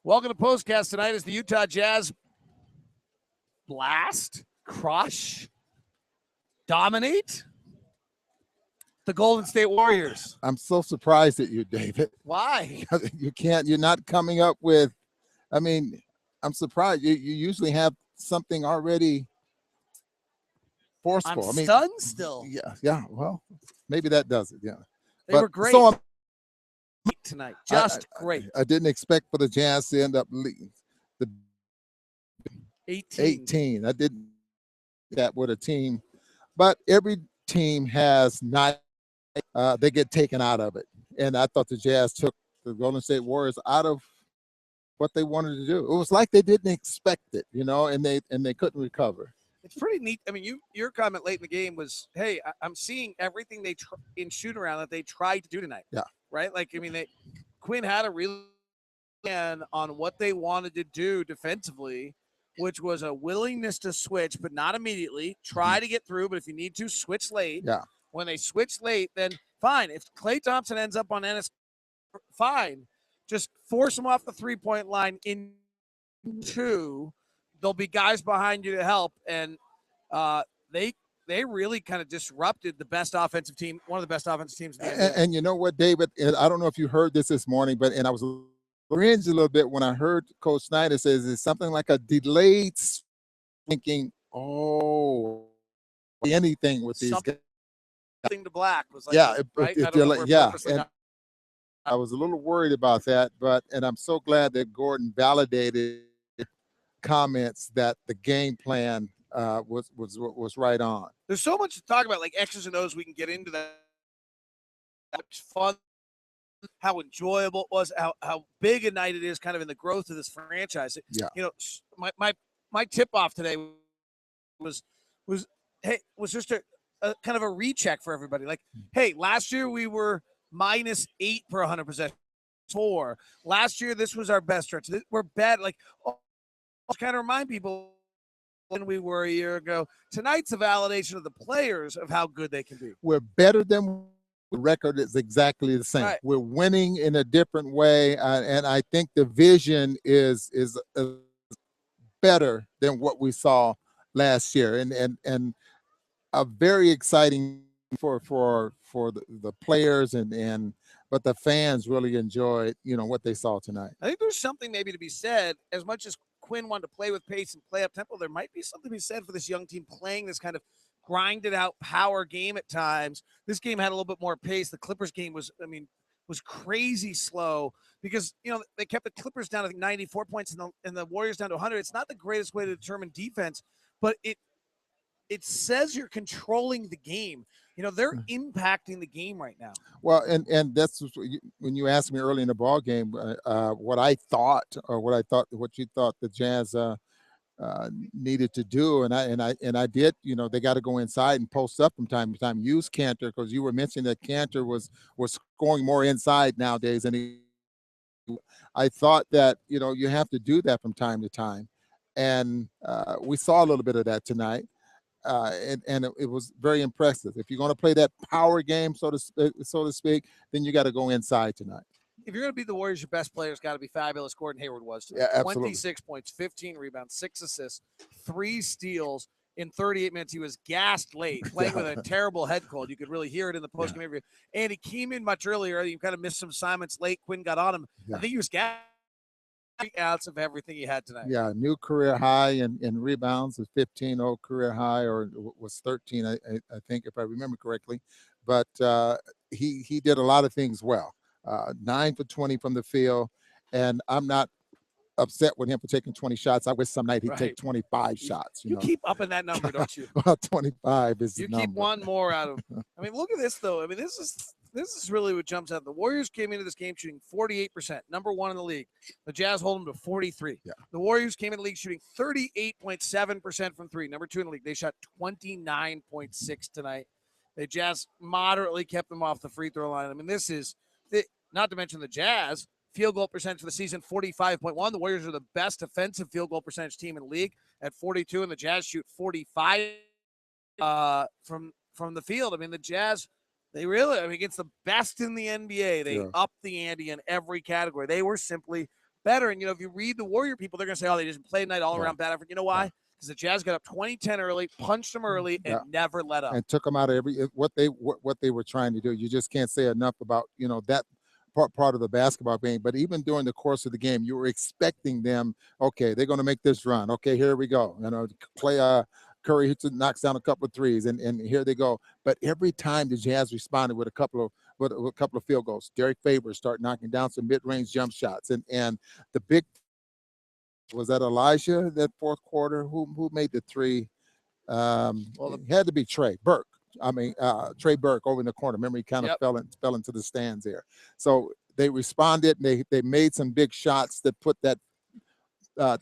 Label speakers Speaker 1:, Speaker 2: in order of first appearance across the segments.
Speaker 1: Welcome to POSTCAST tonight as the Utah Jazz blast, crush, dominate the Golden State Warriors.
Speaker 2: I'm so surprised at you, David.
Speaker 1: Why?
Speaker 2: You're not coming up with, I'm surprised. You usually have something already forceful.
Speaker 1: I'm stunned still.
Speaker 2: Yeah. Well, maybe that does it. Yeah.
Speaker 1: They were great tonight. Just great.
Speaker 2: I didn't expect for the Jazz to end up leading the 18. I didn't that with a team, but every team has not. They get taken out of it, and I thought the Jazz took the Golden State Warriors out of what they wanted to do. It was like they didn't expect it, and they couldn't recover.
Speaker 1: It's pretty neat. I mean, your comment late in the game was, "Hey, I'm seeing everything they in shoot around that they tried to do tonight."
Speaker 2: Yeah.
Speaker 1: Right. Like, I mean, Quinn had a real plan on what they wanted to do defensively, which was a willingness to switch, but not immediately. Try to get through, but if you need to, switch late.
Speaker 2: Yeah.
Speaker 1: When they switch late, then fine. If Klay Thompson ends up on Ennis, fine. Just force him off the three-point line in two. There'll be guys behind you to help, and they really kind of disrupted the best offensive team, one of the best offensive teams in the NBA.
Speaker 2: And you know what, David? And I don't know if you heard this morning, but I was cringed a little bit when I heard Coach Snyder says it's something like a delayed thinking. Oh, anything with these guys.
Speaker 1: Something to black was like,
Speaker 2: yeah,
Speaker 1: right?
Speaker 2: And I was a little worried about that, and I'm so glad that Gordon validated comments that the game plan was right on.
Speaker 1: There's so much to talk about, like X's and O's. We can get into that. It's fun, how enjoyable it was, how big a night it is, kind of in the growth of this franchise.
Speaker 2: Yeah.
Speaker 1: My tip off today was just a kind of a recheck for everybody. Like, hey, last year we were -8 per 100 possessions. 4. Last year, this was our best stretch. We're bad. Like, kind of remind people than we were a year ago. Tonight's a validation of the players of how good they can be.
Speaker 2: We're better than the record is exactly the same.
Speaker 1: Right.
Speaker 2: We're winning in a different way, and I think the vision is better than what we saw last year, and a very exciting for the players but the fans really enjoyed what they saw tonight.
Speaker 1: I think there's something maybe to be said. As much as Quinn wanted to play with pace and play up tempo, there might be something to be said for this young team playing this kind of grinded out power game at times. This game had a little bit more pace. The Clippers game was crazy slow because they kept the Clippers down to 94 points and the Warriors down to 100. It's not the greatest way to determine defense, but it says you're controlling the game. They're impacting the game right now.
Speaker 2: Well, and that's when you asked me early in the ball game what you thought the Jazz needed to do, and I did. They got to go inside and post up from time to time. Use Cantor, because you were mentioning that Cantor was scoring more inside nowadays, and I thought that you have to do that from time to time, and we saw a little bit of that tonight. And it was very impressive. If you're going to play that power game, so to speak, then you got to go inside tonight.
Speaker 1: If you're going to beat the Warriors, your best player's got to be fabulous. Gordon Hayward was tonight.
Speaker 2: Yeah, absolutely.
Speaker 1: 26 points, 15 rebounds, 6 assists, 3 steals in 38 minutes. He was gassed late, playing with a terrible head cold. You could really hear it in the post-game interview. And he came in much earlier. You kind of missed some assignments late. Quinn got on him. Yeah. I think he was gassed. Ounce of everything he had tonight.
Speaker 2: Yeah, new career high in rebounds, is 15. Old career high, or was 13, I think, if I remember correctly. But he did a lot of things well. 9 for 20 from the field, and I'm not upset with him for taking 20 shots. I wish some night he'd take 25 shots.
Speaker 1: You keep upping that number, don't you?
Speaker 2: Well, 25 is
Speaker 1: you
Speaker 2: the number.
Speaker 1: Keep one more out of. I mean, look at this though. I mean, this is really what jumps out. The Warriors came into this game shooting 48%, number 1 in the league. The Jazz hold them to 43.
Speaker 2: Yeah.
Speaker 1: The Warriors came in the league shooting 38.7% from 3, number 2 in the league. They shot 29.6 tonight. The Jazz moderately kept them off the free throw line. I mean, this is not to mention the Jazz field goal percentage for the season, 45.1. The Warriors are the best offensive field goal percentage team in the league at 42, and the Jazz shoot 45 from the field. I mean, the Jazz. They really, against the best in the NBA, they upped the ante in every category. They were simply better. And, if you read the Warrior people, they're going to say, oh, they just played night all
Speaker 2: Yeah,
Speaker 1: around bad effort. You know
Speaker 2: yeah,
Speaker 1: why? Because the Jazz got up 20-10 early, punched them early, and
Speaker 2: yeah.
Speaker 1: never let up.
Speaker 2: And took them out of what they were trying to do. You just can't say enough about that part of the basketball game. But even during the course of the game, you were expecting them. Okay, they're going to make this run. Okay, here we go. Clay Curry knocks down a couple of threes, and here they go. But every time the Jazz responded with a couple of field goals, Derek Favors start knocking down some mid-range jump shots, and the big was that Elijah that fourth quarter who made the three.
Speaker 1: Well,
Speaker 2: It had to be Trey Burke. I mean, Trey Burke over in the corner. Remember, he kind of
Speaker 1: yep.
Speaker 2: fell into the stands there. So they responded. And they made some big shots that put that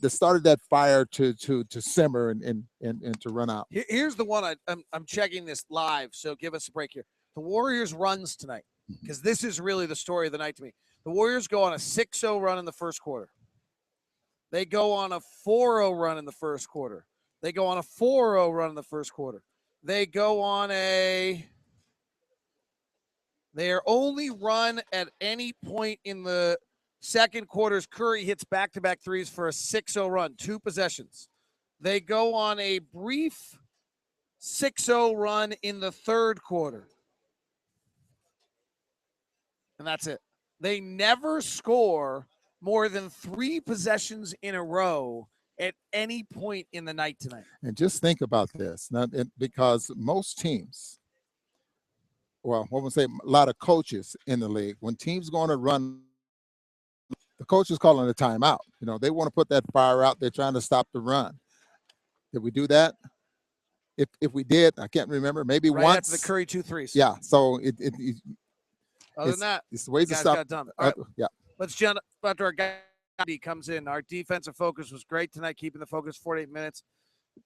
Speaker 2: started that fire to simmer and to run out.
Speaker 1: Here's the one I'm checking this live, so give us a break here. The Warriors runs tonight, because this is really the story of the night to me. The Warriors go on a 6-0 run in the first quarter. They go on a 4-0 run in the first quarter. They go on a 4-0 run in the first quarter. They go on their only run at any point in the second quarters. Curry hits back-to-back threes for a 6-0 run, 2 possessions. They go on a brief 6-0 run in the third quarter. And that's it. They never score more than 3 possessions in a row at any point in the night tonight.
Speaker 2: And just think about this, because most teams, well, what would say, a lot of coaches in the league, when teams go on a run, the coach is calling a timeout. They want to put that fire out. They're trying to stop the run. Did we do that? If we did, I can't remember. Maybe
Speaker 1: right
Speaker 2: once.
Speaker 1: After the Curry 2 threes.
Speaker 2: Yeah. So
Speaker 1: Other than that,
Speaker 2: it's ways to
Speaker 1: guys
Speaker 2: stop.
Speaker 1: got done. All right,
Speaker 2: yeah.
Speaker 1: Let's jump after our guy comes in. Our defensive focus was great tonight, keeping the focus 48 minutes.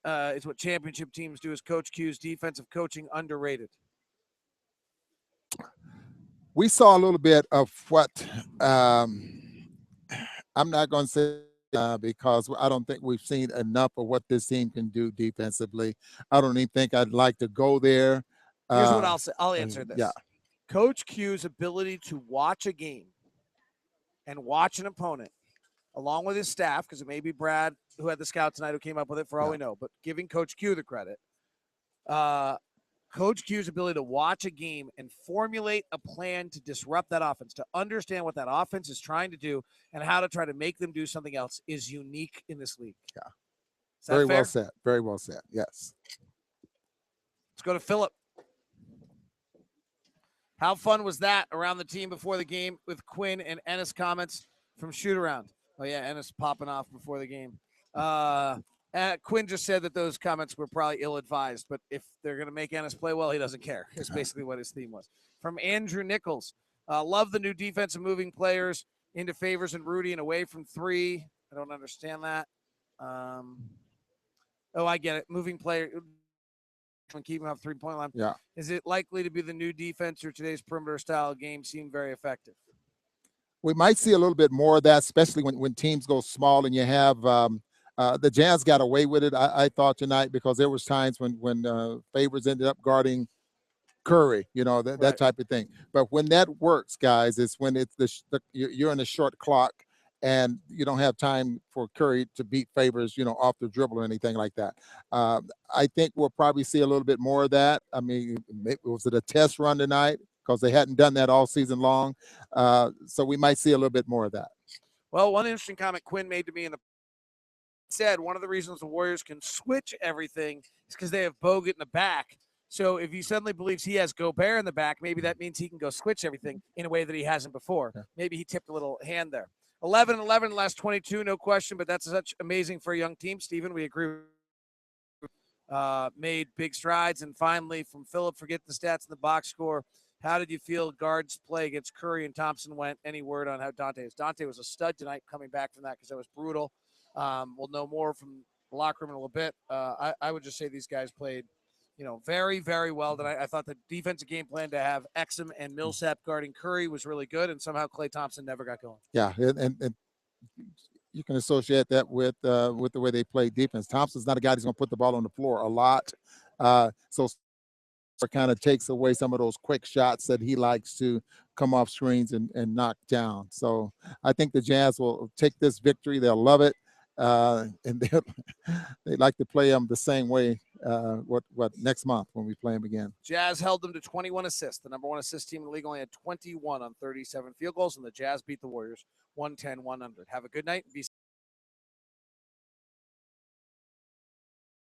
Speaker 1: Is what championship teams do. Is Coach Q's defensive coaching underrated?
Speaker 2: We saw a little bit of what I'm not going to say because I don't think we've seen enough of what this team can do defensively. I don't even think I'd like to go there.
Speaker 1: Here's what I'll say. I'll answer this.
Speaker 2: Yeah.
Speaker 1: Coach Q's ability to watch a game and watch an opponent, along with his staff, because it may be Brad who had the scout tonight who came up with it for all we know, but giving Coach Q the credit. Coach Q's ability to watch a game and formulate a plan to disrupt that offense, to understand what that offense is trying to do and how to try to make them do something else is unique in this league.
Speaker 2: Yeah.
Speaker 1: Is that
Speaker 2: Very
Speaker 1: fair?
Speaker 2: well said. Very well said. Yes.
Speaker 1: Let's go to Philip. How fun was that around the team before the game with Quinn and Ennis comments from shoot around? Oh, yeah, Ennis popping off before the game. Quinn just said that those comments were probably ill-advised, but if they're going to make Ennis play well, he doesn't care. Is basically what his theme was. From Andrew Nichols. Love the new defensive moving players into Favors and Rudy and away from 3. I don't understand that. I get it. Moving player and keep him off 3-point line.
Speaker 2: Yeah.
Speaker 1: Is it likely to be the new defense or today's perimeter style game seemed very effective?
Speaker 2: We might see a little bit more of that, especially when teams go small and you have the Jazz got away with it, I thought, tonight, because there was times when Favors ended up guarding Curry, that type of thing. But when that works, guys, it's when it's you're in a short clock and you don't have time for Curry to beat Favors, off the dribble or anything like that. I think we'll probably see a little bit more of that. I mean, was it a test run tonight? Because they hadn't done that all season long. So we might see a little bit more of that.
Speaker 1: Well, one interesting comment Quinn made to me said one of the reasons the Warriors can switch everything is because they have Bogut in the back. So if he suddenly believes he has Gobert in the back, maybe that means he can go switch everything in a way that he hasn't before. Yeah. Maybe he tipped a little hand there. 11-11 in the last 22, no question, but that's such amazing for a young team. Steven, we agree. Made big strides. And finally, from Philip, forget the stats in the box score. How did you feel guards play against Curry and Thompson went? Any word on how Dante is? Dante was a stud tonight coming back from that because that was brutal. We'll know more from the locker room in a little bit. I would just say these guys played, very, very well tonight. I thought the defensive game plan to have Exum and Millsap guarding Curry was really good, and somehow Klay Thompson never got going.
Speaker 2: Yeah, and you can associate that with the way they play defense. Thompson's not a guy who's going to put the ball on the floor a lot. So kind of takes away some of those quick shots that he likes to come off screens and knock down. So I think the Jazz will take this victory. They'll love it. And they like to play them the same way what next month when we play them again.
Speaker 1: Jazz held them to 21 assists. The number one assist team in the league only had 21 on 37 field goals, and the Jazz beat the Warriors 110-100. Have a good night and be